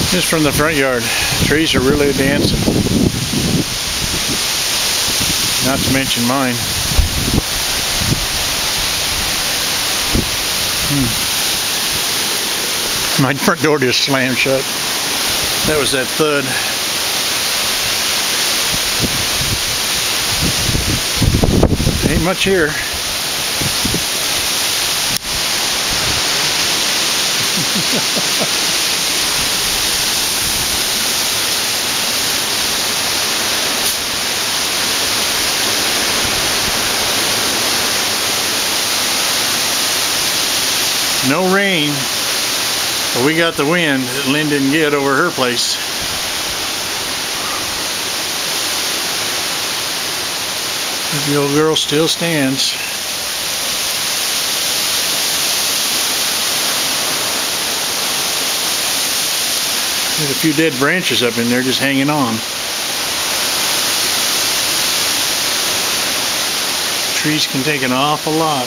Just from the front yard, trees are really dancing. Not to mention mine. My front door just slammed shut. That was that thud. Ain't much here. No rain, but we got the wind that Lynn didn't get over her place. But the old girl still stands. There's a few dead branches up in there just hanging on. Trees can take an awful lot.